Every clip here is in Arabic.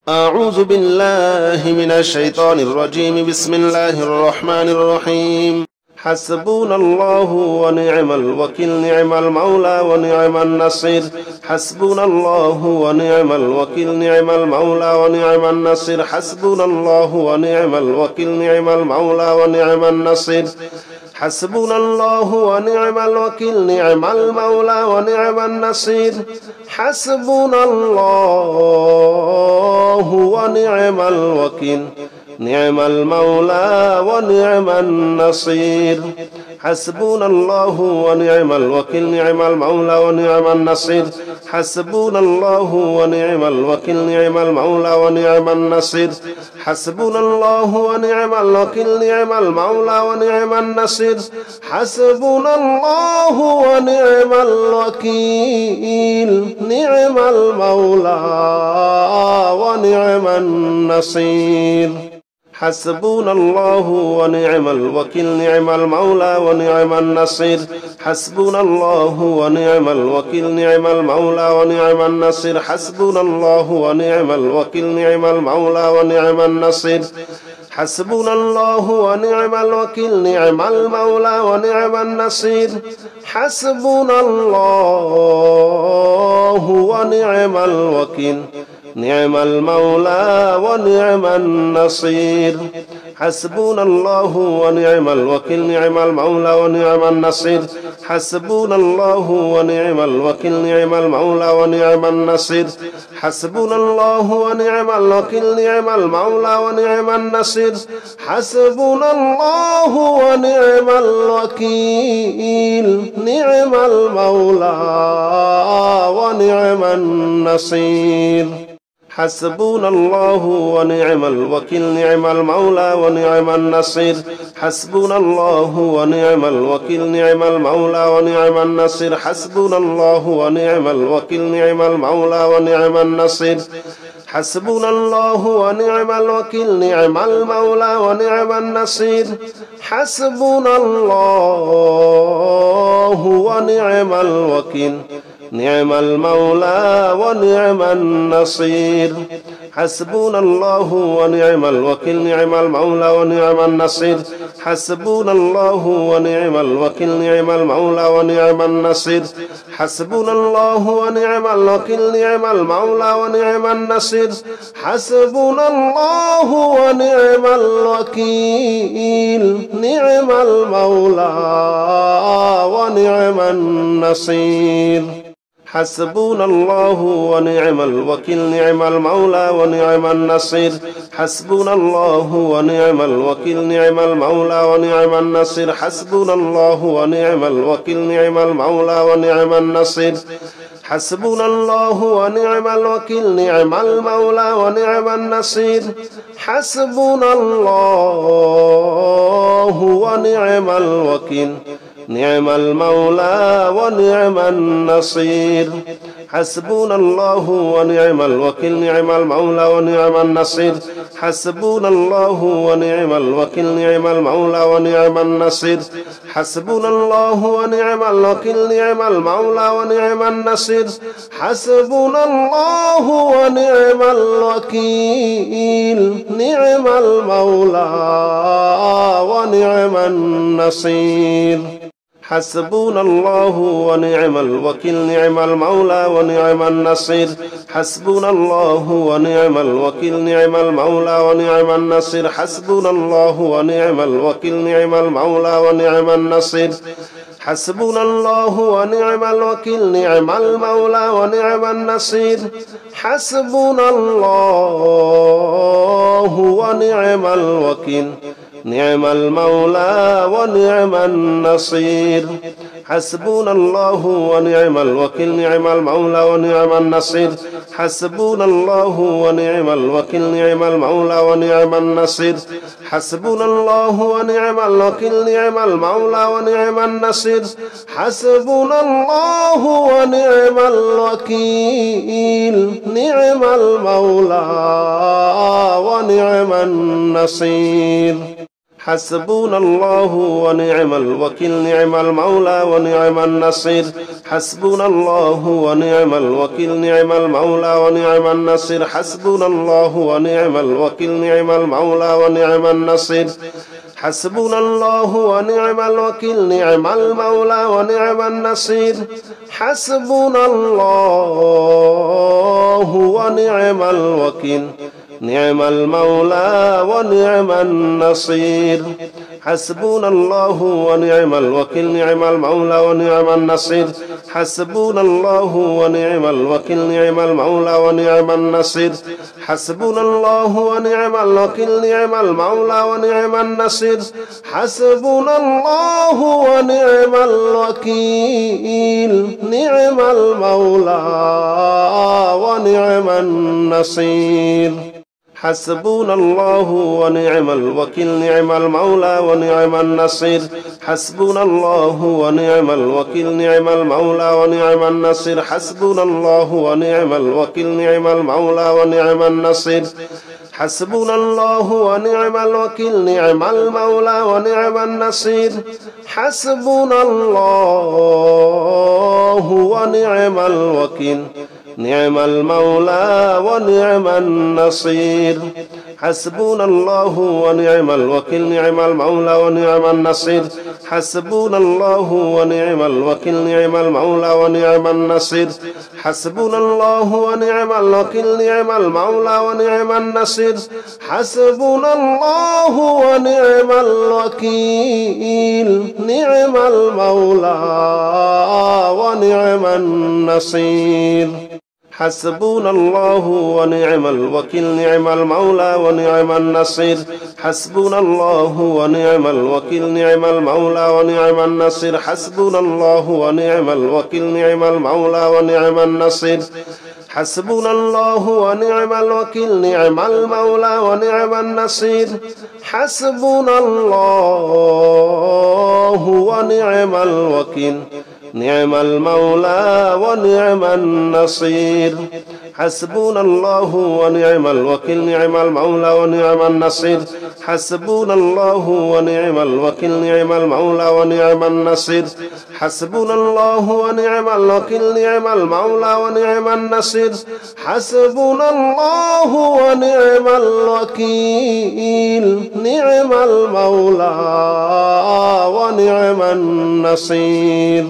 أعوذ بالله من الشيطان الرجيم. بسم الله الرحمن الرحيم. حسبنا الله ونعم الوكيل، نعم المولى ونعم النصير. حسبنا الله ونعم الوكيل، نعم المولى ونعم النصير. حسبنا الله ونعم الوكيل، نعم المولى ونعم النصير. حسبنا الله ونعم الوكيل، نعم المولى ونعم النصير. حسبنا الله ونعم الوكيل، نعم المولى ونعم النصير. حسبنا الله ونعم الوكيل، نعم المولى ونعم النصير. حسبنا الله ونعم الوكيل، نعم المولى ونعم النصير. حسبنا الله ونعم الوكيل، نعم المولى ونعم النصير. حسبنا الله ونعم الوكيل، نعم المولى ونعم النصير. حسبنا الله ونعم الوكيل، نعم المولى ونعم النصير. حسبنا الله ونعم الوكيل، نعم المولى ونعم النصير. حسبنا الله ونعم الوكيل، نعم المولى ونعم النصير. حسبنا الله ونعم الوكيل، نعم المولى ونعم النصير. حسبنا الله ونعم الوكيل، نعم المولى ونعم النصير. حسبنا الله ونعم الوكيل، نعم المولى ونعم النصير. حسبنا الله ونعم الوكيل، نعم المولى ونعم النصير. حسبنا الله ونعم الوكيل، نعم المولى ونعم النصير. حسبنا الله ونعم الوكيل، نعم المولى ونعم النصير. حسبنا الله ونعم الوكيل، نعم المولى ونعم النصير. حسبنا الله ونعم الوكيل، نعم المولى ونعم النصير. حسبنا الله ونعم الوكيل، نعم المولى ونعم النصير. حسبنا الله ونعم الوكيل، نعم المولى ونعم النصير. حسبنا الله ونعم الوكيل، نعم المولى ونعم النصير. حسبنا الله ونعم الوكيل، نعم المولى ونعم النصير. حسبنا الله ونعم الوكيل، نعم المولى ونعم النصير. حسبنا الله ونعم الوكيل، نعم المولى ونعم النصير. حسبنا الله ونعم الوكيل، نعم المولى ونعم النصير. حسبنا الله ونعم الوكيل، نعم المولى ونعم النصير. حسبنا الله ونعم الوكيل، نعم المولى ونعم النصير. حسبنا الله ونعم الوكيل، نعم المولى ونعم النصير. حسبنا الله ونعم الوكيل، نعم المولى ونعم النصير. حسبنا الله ونعم الوكيل، نعم المولى ونعم النصير. حسبنا الله ونعم الوكيل، نعم المولى ونعم النصير. حسبنا الله ونعم الوكيل، نعم المولى ونعم النصير. حسبنا الله ونعم الوكيل، نعم المولى ونعم النصير. حسبنا الله ونعم الوكيل، نعم المولى ونعم النصير. حسبنا الله ونعم الوكيل، نعم المولى ونعم النصير. حسبنا الله ونعم الوكيل، نعم المولى ونعم النصير. حسبنا الله ونعم الوكيل، نعم المولى ونعم النصير. حسبنا الله ونعم الوكيل، نعم المولى ونعم النصير. حسبنا الله ونعم الوكيل، نعم المولى ونعم النصير. حسبنا الله ونعم الوكيل، نعم المولى ونعم النصير. حسبنا الله ونعم الوكيل، نعم المولى ونعم النصير. حسبنا الله ونعم الوكيل، نعم المولى ونعم النصير. حسبنا الله ونعم الوكيل، نعم المولى ونعم النصير. حسبنا الله ونعم الوكيل نعم المولى ونعم النصير حسبنا الله ونعم الوكيل نعم المولى ونعم النصير حسبنا الله ونعم الوكيل نعم المولى ونعم النصير حسبنا الله ونعم الوكيل نعم المولى ونعم النصير حسبنا الله ونعم الوكيل نعم المولى ونعم النصير حسبنا الله ونعم الوكيل نعم المولى ونعم النصير حسبنا الله ونعم الوكيل نعم المولى ونعم النصير حسبنا الله ونعم الوكيل نعم المولى ونعم النصير حسبنا الله ونعم الوكيل نعم المولى ونعم النصير حسبنا الله ونعم الوكيل نعم المولى ونعم النصير حسبنا الله ونعم الوكيل نعم المولى ونعم النصير حسبنا الله ونعم الوكيل نعم المولى ونعم النصير حسبنا الله ونعم الوكيل نعم المولى ونعم النصير حسبنا الله ونعم الوكيل نعم المولى ونعم النصير حسبنا الله ونعم الوكيل نعم المولى ونعم النصير حسبنا الله ونعم الوكيل نعم المولى ونعم النصير حسبنا الله ونعم الوكيل نعم المولى ونعم النصير حسبنا الله ونعم الوكيل نعم المولى ونعم النصير حسبنا الله ونعم الوكيل نعم المولى ونعم النصير حسبنا الله ونعم الوكيل نعم المولى ونعم النصير حسبنا الله ونعم الوكيل نعم المولى ونعم النصير حسبنا الله ونعم الوكيل نعم المولى ونعم النصير حسبنا الله ونعم الوكيل نعم المولى ونعم النصير حسبنا الله ونعم الوكيل نعم المولى ونعم النصير حسبنا الله ونعم الوكيل نعم المولى ونعم النصير حسبنا الله ونعم الوكيل نعم المولى ونعم النصير حسبنا الله ونعم الوكيل نعم المولى ونعم النصير حسبنا الله ونعم الوكيل نعم المولى ونعم النصير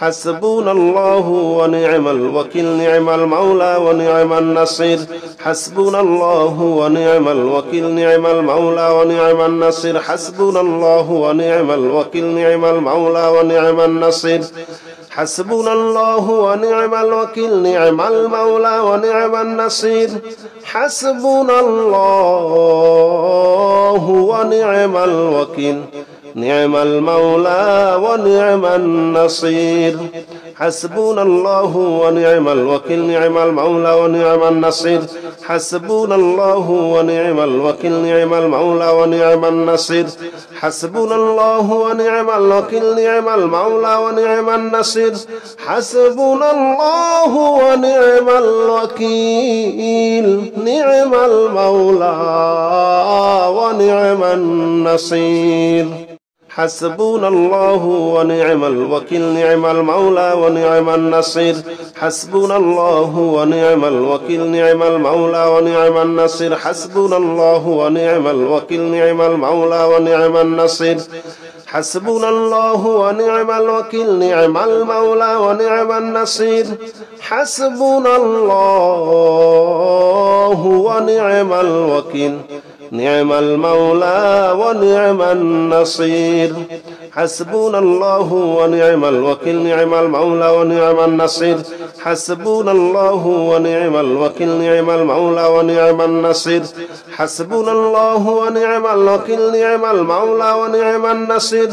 حسبنا الله ونعم الوكيل نعم المولى ونعم النصير حسبنا الله ونعم الوكيل نعم المولى ونعم النصير حسبنا الله ونعم الوكيل نعم المولى ونعم النصير حسبنا الله ونعم الوكيل نعم المولى ونعم النصير حسبنا الله ونعم الوكيل نعم المولى ونعم النصير حسبنا الله ونعم الوكيل نعم المولى ونعم النصير حسبنا الله ونعم الوكيل نعم المولى ونعم النصير حسبنا الله ونعم الوكيل نعم المولى ونعم النصير حسبنا الله ونعم الوكيل نعم المولى ونعم النصير حسبنا الله ونعم الوكيل نعم المولى ونعم النصير حسبنا الله ونعم الوكيل نعم المولى ونعم النصير حسبنا الله ونعم الوكيل نعم المولى ونعم النصير حسبنا الله ونعم الوكيل نعم المولى ونعم النصير حسبنا الله ونعم الوكيل نعم المولى ونعم النصير حسبنا الله ونعم الوكيل نعم المولى ونعم النصير حسبنا الله ونعم الوكيل نعم المولى ونعم النصير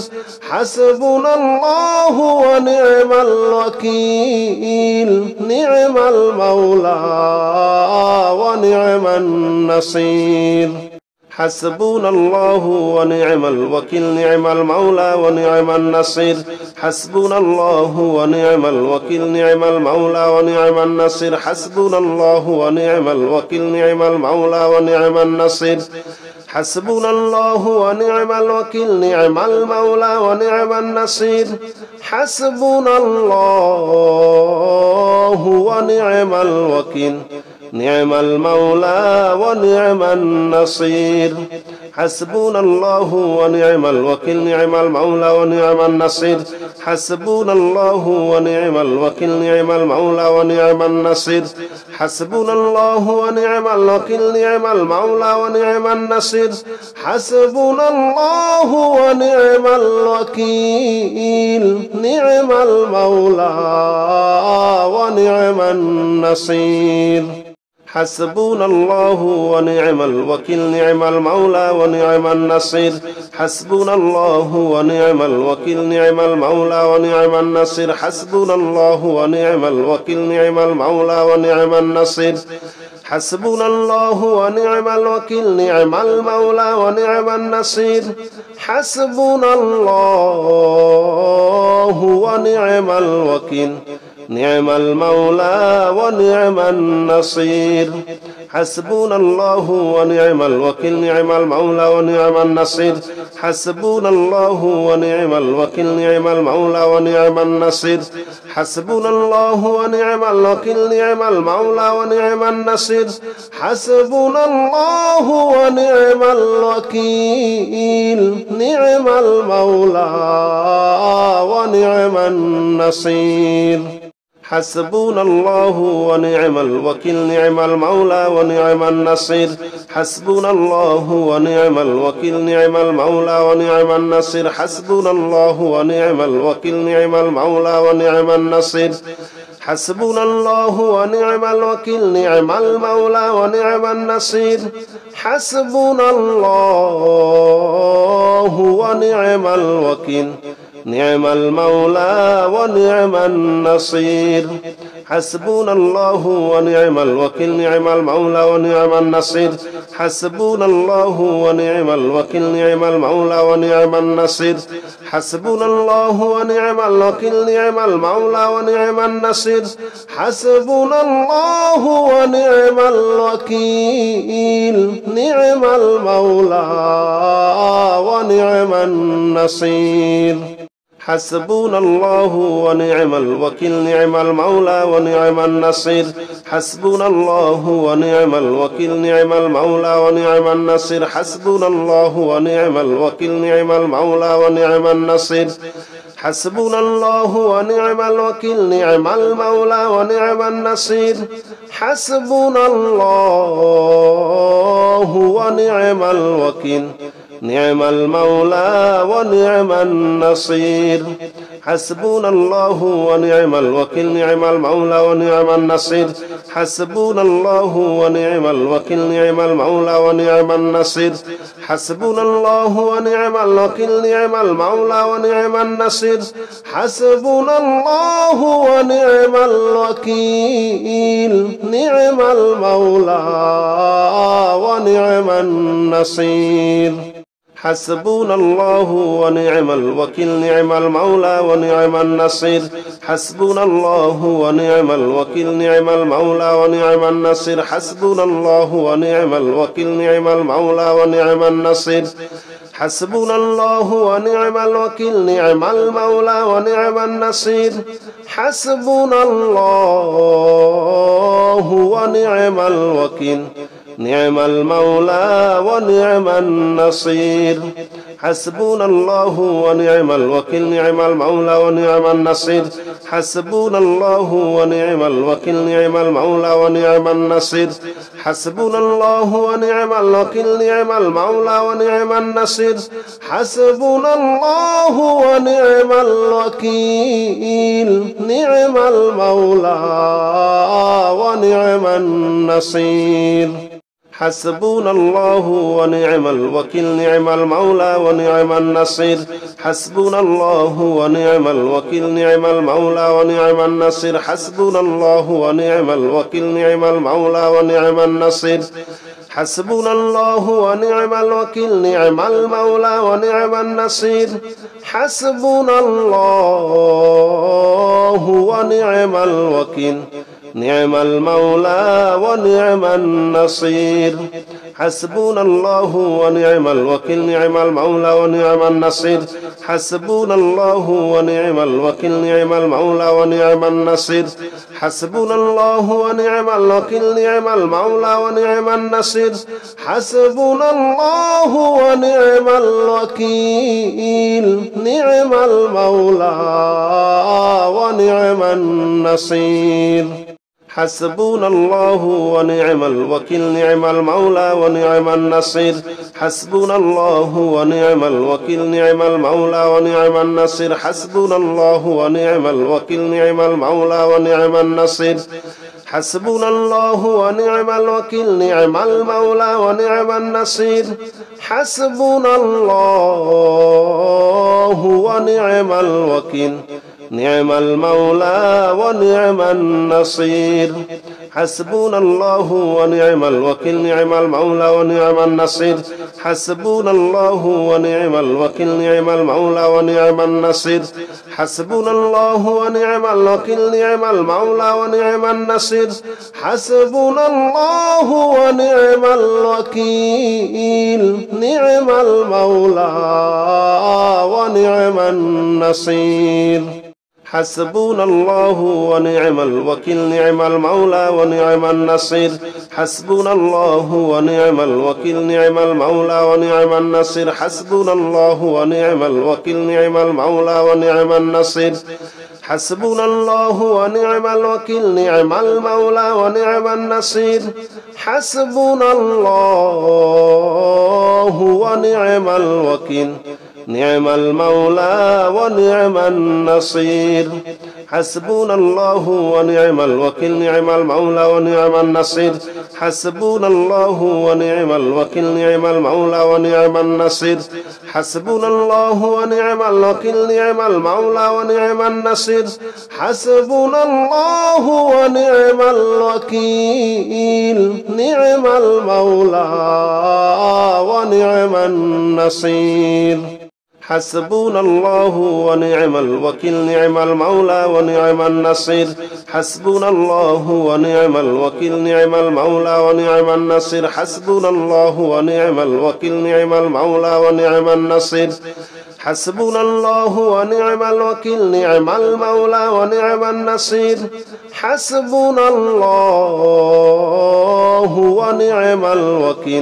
حسبنا الله ونعم الوكيل نعم المولى ونعم النصير حسبنا الله ونعم الوكيل نعم المولى ونعم النصير حسبنا الله ونعم الوكيل نعم المولى ونعم النصير حسبنا الله ونعم الوكيل نعم المولى ونعم النصير حسبنا الله ونعم الوكيل نعم المولى ونعم النصير حسبنا الله ونعم الوكيل نعم المولى ونعم النصير حسبنا الله ونعم الوكيل نعم المولى ونعم النصير حسبنا الله ونعم الوكيل نعم المولى ونعم النصير حسبنا الله ونعم الوكيل نعم المولى ونعم النصير حسبنا الله ونعم الوكيل نعم المولى ونعم النصير حسبنا الله ونعم الوكيل نعم المولى ونعم النصير حسبنا الله ونعم الوكيل نعم المولى ونعم النصير حسبنا الله ونعم الوكيل نعم المولى ونعم النصير حسبنا الله ونعم الوكيل نعم المولى ونعم النصير حسبنا الله ونعم الوكيل نعم المولى ونعم النصير حسبنا الله ونعم الوكيل نعم المولى ونعم النصير حسبنا الله ونعم الوكيل نعم المولى ونعم النصير حسبنا الله ونعم الوكيل نعم المولى ونعم النصير حسبنا الله ونعم الوكيل نعم المولى ونعم النصير حسبنا الله ونعم الوكيل نعم المولى ونعم النصير حسبنا الله ونعم الوكيل نعم المولى ونعم النصير حسبنا الله ونعم الوكيل نعم المولى ونعم النصير حسبنا الله ونعم الوكيل نعم المولى ونعم النصير حسبنا الله ونعم الوكيل نعم المولى ونعم النصير حسبنا الله ونعم الوكيل نعم المولى ونعم النصير حسبنا الله ونعم الوكيل نعم المولى ونعم النصير حسبنا الله ونعم الوكيل نعم المولى ونعم النصير حسبنا الله ونعم الوكيل نعم المولى ونعم النصير حسبنا الله ونعم الوكيل نعم المولى ونعم النصير حسبنا الله ونعم الوكيل نعم المولى ونعم النصير حسبنا الله ونعم الوكيل نعم المولى ونعم النصير حسبنا الله ونعم الوكيل نعم المولى ونعم النصير حسبنا الله ونعم الوكيل نعم المولى ونعم النصير حسبنا الله ونعم الوكيل نعم المولى ونعم النصير حسبنا الله ونعم الوكيل نعم المولى ونعم النصير حسبنا الله ونعم الوكيل نعم المولى ونعم النصير حسبنا الله ونعم الوكيل نعم المولى ونعم النصير حسبنا الله ونعم الوكيل نعم المولى ونعم النصير حسبنا الله ونعم الوكيل نعم المولى ونعم النصير حسبنا الله ونعم الوكيل نعم المولى ونعم النصير حسبنا الله ونعم الوكيل نعم المولى ونعم النصير حسبنا الله ونعم الوكيل نعم المولى ونعم النصير حسبنا الله ونعم الوكيل نعم المولى ونعم النصير حسبنا الله ونعم الوكيل نعم المولى ونعم النصير حسبنا الله ونعم الوكيل نعم المولى ونعم النصير حسبنا الله ونعم الوكيل نعم المولى ونعم النصير حسبنا الله ونعم الوكيل نعم المولى ونعم النصير حسبنا الله ونعم الوكيل نعم المولى ونعم النصير حسبنا الله ونعم الوكيل نعم المولى ونعم النصير حسبنا الله ونعم الوكيل نعم المولى ونعم النصير حسبنا الله ونعم الوكيل نعم المولى ونعم النصير حسبنا الله ونعم الوكيل نعم المولى ونعم النصير حسبنا الله ونعم الوكيل نعم المولى ونعم النصير حسبنا الله ونعم الوكيل نعم المولى ونعم النصير حسبنا الله ونعم الوكيل نعم المولى ونعم النصير حسبنا الله ونعم الوكيل نعم المولى ونعم النصير حسبنا الله ونعم الوكيل نعم المولى ونعم النصير حسبنا الله ونعم الوكيل نعم المولى ونعم النصير حسبنا الله ونعم الوكيل نعم المولى ونعم النصير حسبنا الله ونعم الوكيل نعم المولى ونعم النصير حسبنا الله ونعم الوكيل نعم المولى ونعم النصير حسبنا الله ونعم الوكيل نعم المولى ونعم النصير حسبنا الله ونعم الوكيل نعم المولى ونعم النصير حسبنا الله ونعم الوكيل نعم المولى ونعم النصير حسبنا الله ونعم الوكيل نعم المولى ونعم النصير حسبنا الله ونعم الوكيل نعم المولى ونعم النصير حسبنا الله ونعم الوكيل نعم المولى ونعم النصير حسبنا الله ونعم الوكيل نعم المولى ونعم النصير حسبنا الله ونعم الوكيل نعم المولى ونعم النصير حسبنا الله ونعم الوكيل نعم المولى ونعم النصير حسبنا الله ونعم الوكيل نعم المولى ونعم النصير حسبنا الله ونعم الوكيل نعم المولى ونعم النصير حسبنا الله ونعم الوكيل نعم المولى ونعم النصير حسبنا الله ونعم الوكيل نعم المولى ونعم النصير حسبنا الله ونعم الوكيل نعم المولى ونعم النصير حسبنا الله ونعم الوكيل نعم المولى ونعم النصير حسبنا الله ونعم الوكيل نعم المولى ونعم النصير حسبنا الله ونعم الوكيل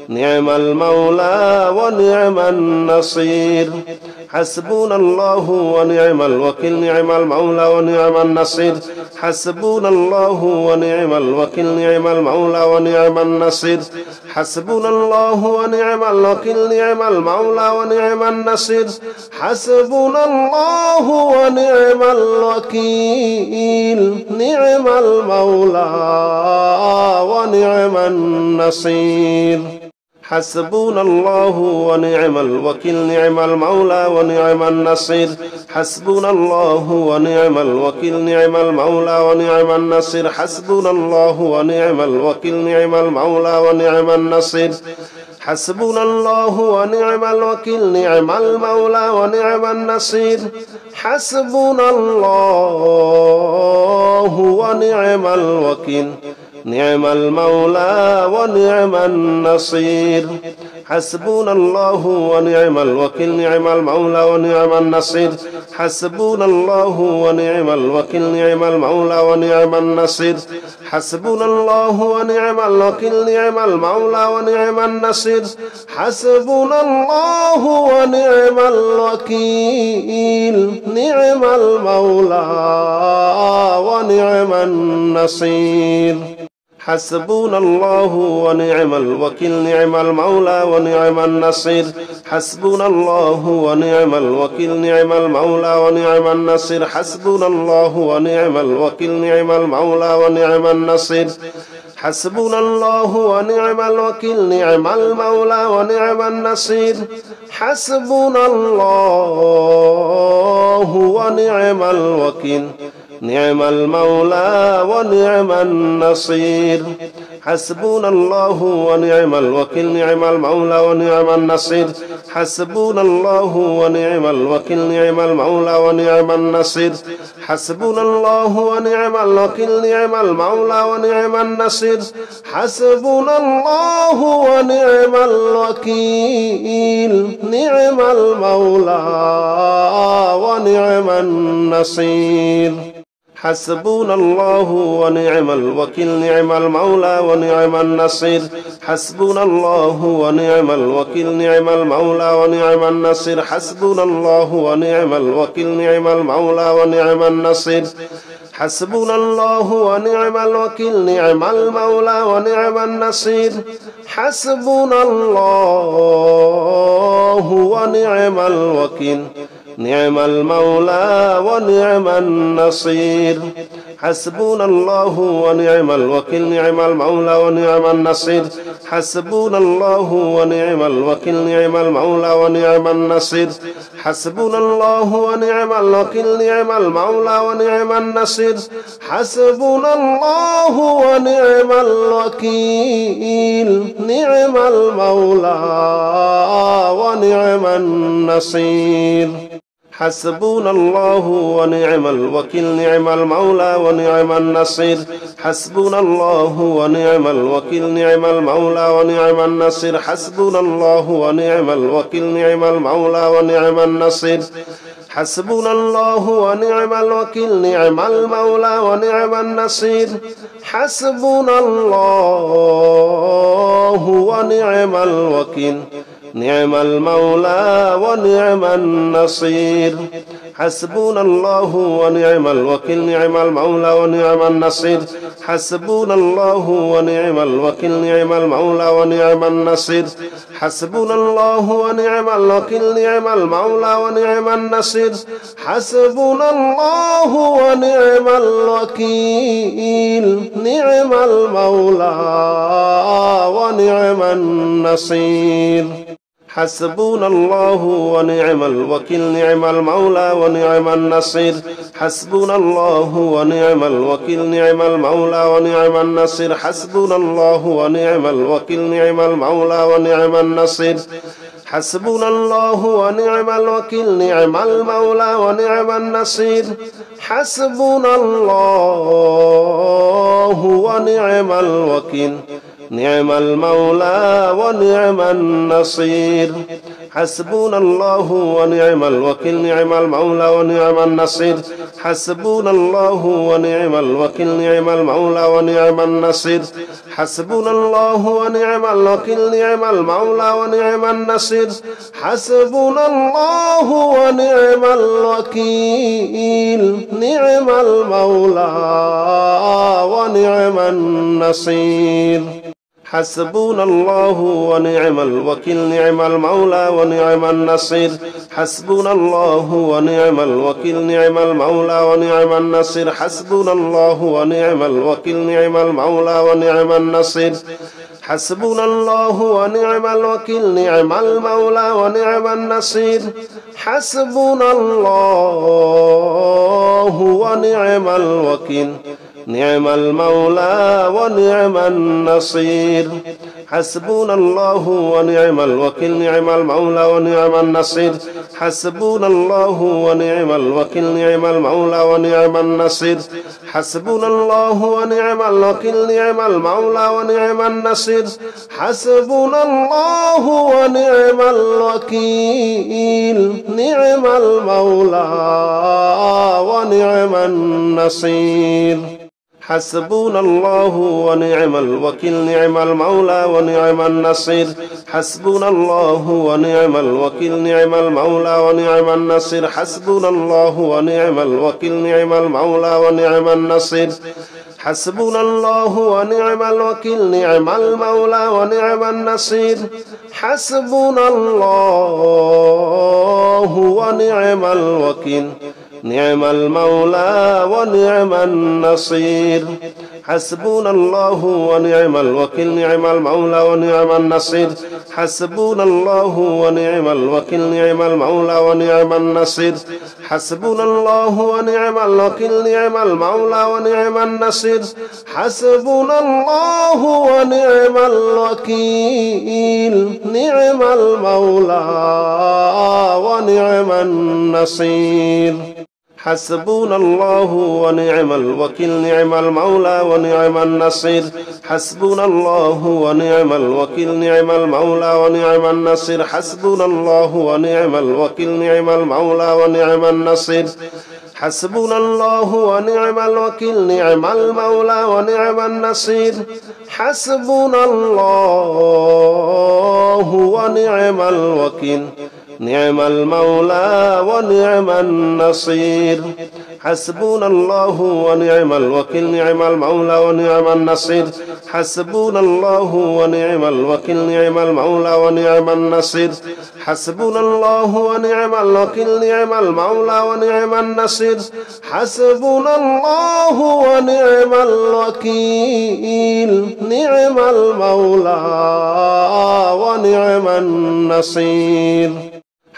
نعم المولى ونعم النصير حسبنا الله ونعم الوكيل نعم المولى ونعم النصير حسبنا الله ونعم الوكيل نعم المولى ونعم النصير حسبنا الله ونعم الوكيل نعم المولى ونعم النصير حسبنا الله ونعم الوكيل نعم المولى ونعم النصير حسبنا الله ونعم الوكيل نعم المولى ونعم النصير حسبنا الله ونعم الوكيل نعم المولى ونعم النصير حسبنا الله ونعم الوكيل نعم المولى ونعم النصير حسبنا الله ونعم الوكيل نعم المولى ونعم النصير حسبنا الله ونعم الوكيل نعم المولى ونعم النصير حسبنا الله ونعم الوكيل نعم المولى ونعم النصير حسبنا الله ونعم الوكيل نعم المولى ونعم النصير حسبنا الله ونعم الوكيل نعم المولى ونعم النصير حسبنا الله ونعم الوكيل نعم المولى ونعم النصير حسبنا الله ونعم الوكيل نعم المولى ونعم النصير حسبنا الله ونعم الوكيل نعم المولى ونعم النصير حسبنا الله ونعم الوكيل نعم المولى ونعم النصير حسبنا الله ونعم الوكيل نعم المولى ونعم النصير حسبنا الله ونعم الوكيل نعم المولى ونعم النصير حسبنا الله ونعم الوكيل نعم المولى ونعم النصير حسبنا الله ونعم الوكيل نعم المولى ونعم النصير حسبنا الله ونعم الوكيل نعم المولى ونعم النصير حسبنا الله ونعم الوكيل نعم المولى ونعم النصير حسبنا الله ونعم الوكيل نعم المولى ونعم النصير حسبنا الله ونعم الوكيل نعم المولى ونعم النصير حسبنا الله ونعم الوكيل نعم المولى ونعم النصير حسبنا الله ونعم الوكيل نعم المولى ونعم النصير حسبنا الله ونعم الوكيل نعم المولى ونعم النصير حسبنا الله ونعم الوكيل نعم المولى ونعم النصير حسبنا الله ونعم الوكيل نعم المولى ونعم النصير حسبنا الله ونعم الوكيل نعم المولى ونعم النصير حسبنا الله ونعم الوكيل نعم المولى ونعم النصير حسبنا الله ونعم الوكيل نعم المولى ونعم النصير حسبنا الله ونعم الوكيل نعم المولى ونعم النصير حسبنا الله ونعم الوكيل نعم المولى ونعم النصير حسبنا الله ونعم الوكيل نعم المولى ونعم النصير حسبنا الله ونعم الوكيل نعم المولى ونعم النصير حسبنا الله ونعم الوكيل نعم المولى ونعم النصير حسبنا الله ونعم الوكيل نعم المولى ونعم النصير حسبنا الله ونعم الوكيل نعم المولى ونعم النصير حسبنا الله ونعم الوكيل نعم المولى ونعم النصير حسبنا الله ونعم الوكيل نعم المولى ونعم النصير حسبنا الله ونعم الوكيل نعم المولى ونعم النصير حسبنا الله ونعم الوكيل نعم المولى ونعم النصير حسبنا الله ونعم الوكيل نعم المولى ونعم النصير حسبنا الله ونعم الوكيل نعم المولى ونعم النصير حسبنا الله ونعم الوكيل نعم المولى ونعم النصير حسبنا الله ونعم الوكيل نعم المولى ونعم النصير حسبنا الله ونعم الوكيل نعم المولى ونعم النصير حسبنا الله ونعم الوكيل نعم المولى ونعم النصير حسبنا الله ونعم الوكيل نعم المولى ونعم النصير حسبنا الله ونعم الوكيل نعم المولى ونعم النصير حسبنا الله ونعم الوكيل نعم المولى ونعم النصير حسبنا الله ونعم الوكيل نعم المولى ونعم النصير حسبنا الله ونعم الوكيل نعم المولى ونعم النصير حسبنا الله ونعم الوكيل نعم المولى ونعم النصير حسبنا الله ونعم الوكيل نعم المولى ونعم النصير حسبنا الله ونعم الوكيل نعم المولى ونعم النصير حسبنا الله ونعم الوكيل نعم المولى ونعم النصير حسبنا الله ونعم الوكيل نعم المولى ونعم النصير حسبنا الله ونعم الوكيل نعم المولى ونعم النصير حسبنا الله ونعم الوكيل نعم المولى ونعم النصير حسبنا الله ونعم الوكيل نعم المولى ونعم النصير حسبنا الله ونعم الوكيل نعم المولى ونعم النصير حسبنا الله ونعم الوكيل نعم المولى ونعم النصير حسبنا الله ونعم الوكيل نعم المولى ونعم النصير حسبنا الله ونعم الوكيل نعم المولى ونعم النصير حسبنا الله ونعم الوكيل نعم المولى ونعم النصير حسبنا الله ونعم الوكيل نعم المولى ونعم النصير حسبنا الله ونعم الوكيل نعم المولى ونعم النصير حسبنا الله ونعم الوكيل نعم المولى ونعم النصير حسبنا الله ونعم الوكيل نعم المولى ونعم النصير حسبنا الله ونعم الوكيل نعم المولى ونعم النصير حسبنا الله ونعم الوكيل نعم المولى ونعم النصير حسبنا الله ونعم الوكيل نعم المولى ونعم النصير حسبنا الله ونعم الوكيل نعم المولى ونعم النصير حسبنا الله ونعم الوكيل نعم المولى ونعم النصير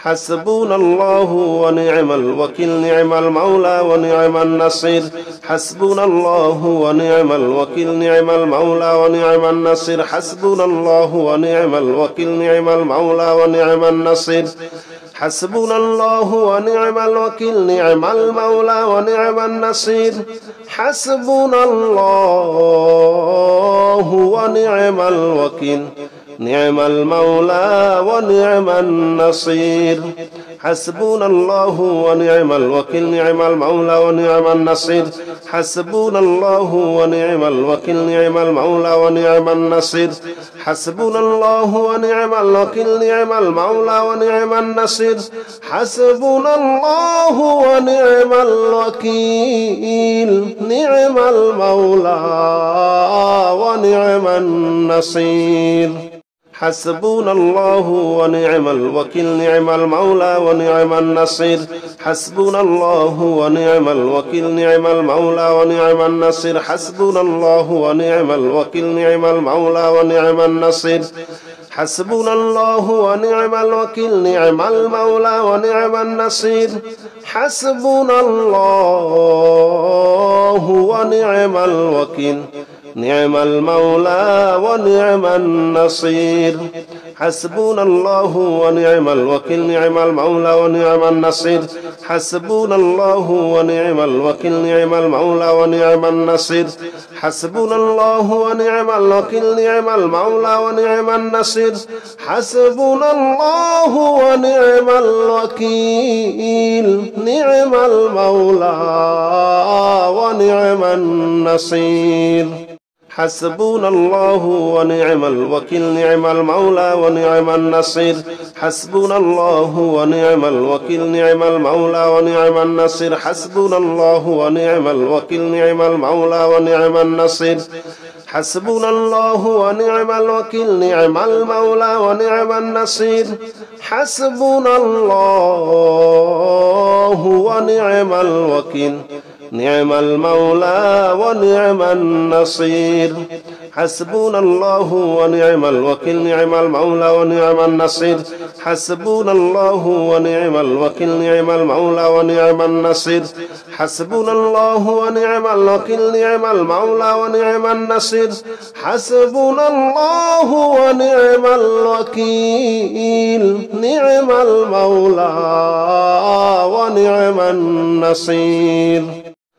حسبنا الله ونعم الوكيل نعم المولى ونعم النصير حسبنا الله ونعم الوكيل نعم المولى ونعم النصير حسبنا الله ونعم الوكيل نعم المولى ونعم النصير حسبنا الله ونعم الوكيل نعم المولى ونعم النصير حسبنا الله ونعم الوكيل نعم المولى ونعم النصير حسبنا الله ونعم الوكيل نعم المولى ونعم النصير حسبنا الله ونعم الوكيل نعم المولى ونعم النصير حسبنا الله ونعم الوكيل نعم المولى ونعم النصير حسبنا الله ونعم الوكيل نعم المولى ونعم النصير حسبنا الله ونعم الوكيل نعم المولى ونعم النصير حسبنا الله ونعم الوكيل نعم المولى ونعم النصير حسبنا الله ونعم الوكيل نعم المولى ونعم النصير حسبنا الله ونعم الوكيل نعم المولى ونعم النصير حسبنا الله ونعم الوكيل نعم المولى ونعم النصير حسبنا الله ونعم الوكيل نعم المولى ونعم النصير حسبنا الله ونعم الوكيل نعم المولى ونعم النصير حسبنا الله ونعم الوكيل نعم المولى ونعم النصير حسبنا الله ونعم الوكيل نعم المولى ونعم النصير حسبنا الله ونعم الوكيل نعم المولى ونعم النصير حسبنا الله ونعم الوكيل نعم المولى ونعم النصير حسبنا الله ونعم الوكيل نعم المولى ونعم النصير حسبنا الله ونعم الوكيل نعم المولى ونعم النصير حسبنا الله ونعم الوكيل نعم المولى ونعم النصير حسبنا الله ونعم الوكيل نعم المولى ونعم النصير حسبنا الله ونعم الوكيل نعم المولى ونعم النصير حسبنا الله ونعم الوكيل نعم المولى ونعم النصير حسبنا الله ونعم الوكيل نعم المولى ونعم النصير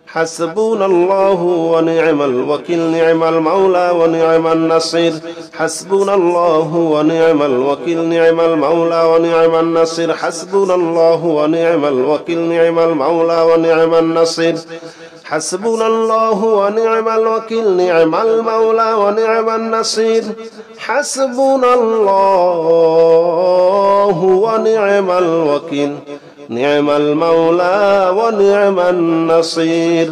حسبنا الله ونعم الوكيل نعم المولى ونعم النصير حسبنا الله ونعم الوكيل نعم المولى ونعم النصير حسبنا الله ونعم الوكيل نعم المولى ونعم النصير حسبنا الله ونعم الوكيل نعم المولى ونعم النصير حسبنا الله ونعم الوكيل نعم المولى ونعم النصير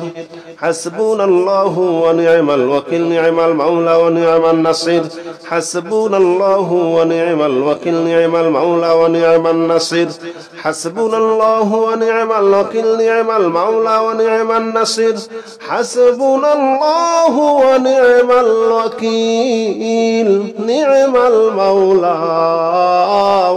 حسبنا الله ونعم الوكيل نعم المولى ونعم النصير حسبنا الله ونعم الوكيل نعم المولى ونعم النصير حسبنا الله ونعم الوكيل نعم المولى ونعم النصير حسبنا الله ونعم الوكيل نعم المولى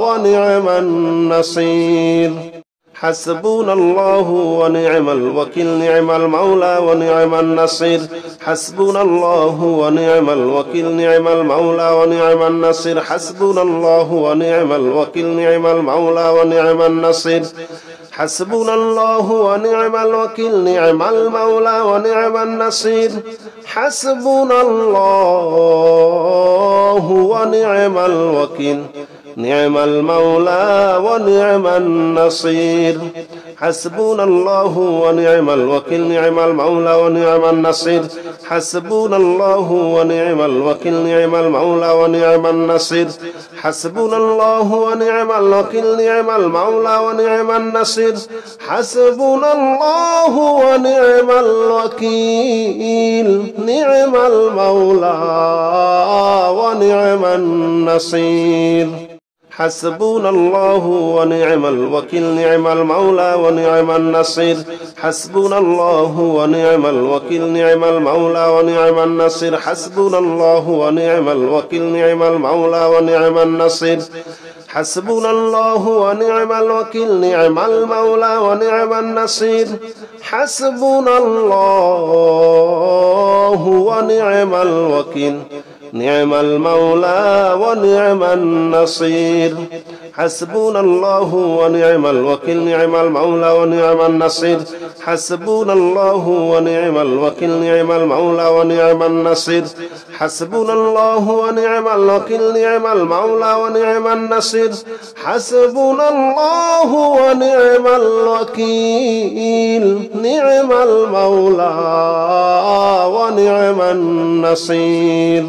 ونعم النصير حسبنا الله ونعم الوكيل نعم المولى ونعم النصير حسبنا الله ونعم الوكيل نعم المولى ونعم النصير حسبنا الله ونعم الوكيل نعم المولى ونعم النصير حسبنا الله ونعم الوكيل نعم المولى ونعم النصير حسبنا الله ونعم الوكيل نعم المولى ونعم النصير حسبنا الله ونعم الوكيل نعم المولى ونعم النصير حسبنا الله ونعم الوكيل نعم المولى ونعم النصير حسبنا الله ونعم الوكيل نعم المولى ونعم النصير حسبنا الله ونعم الوكيل نعم المولى ونعم النصير حسبنا الله ونعم الوكيل نعم المولى ونعم النصير حسبنا الله ونعم الوكيل نعم المولى ونعم النصير حسبنا الله ونعم الوكيل نعم المولى ونعم النصير حسبنا الله ونعم الوكيل نعم المولى ونعم النصير حسبنا الله ونعم الوكيل نعم المولى ونعم النصير حسبنا الله ونعم الوكيل نعم المولى ونعم النصير حسبنا الله ونعم الوكيل نعم المولى ونعم النصير حسبنا الله ونعم الوكيل نعم المولى ونعم النصير حسبنا الله ونعم الوكيل نعم المولى ونعم النصير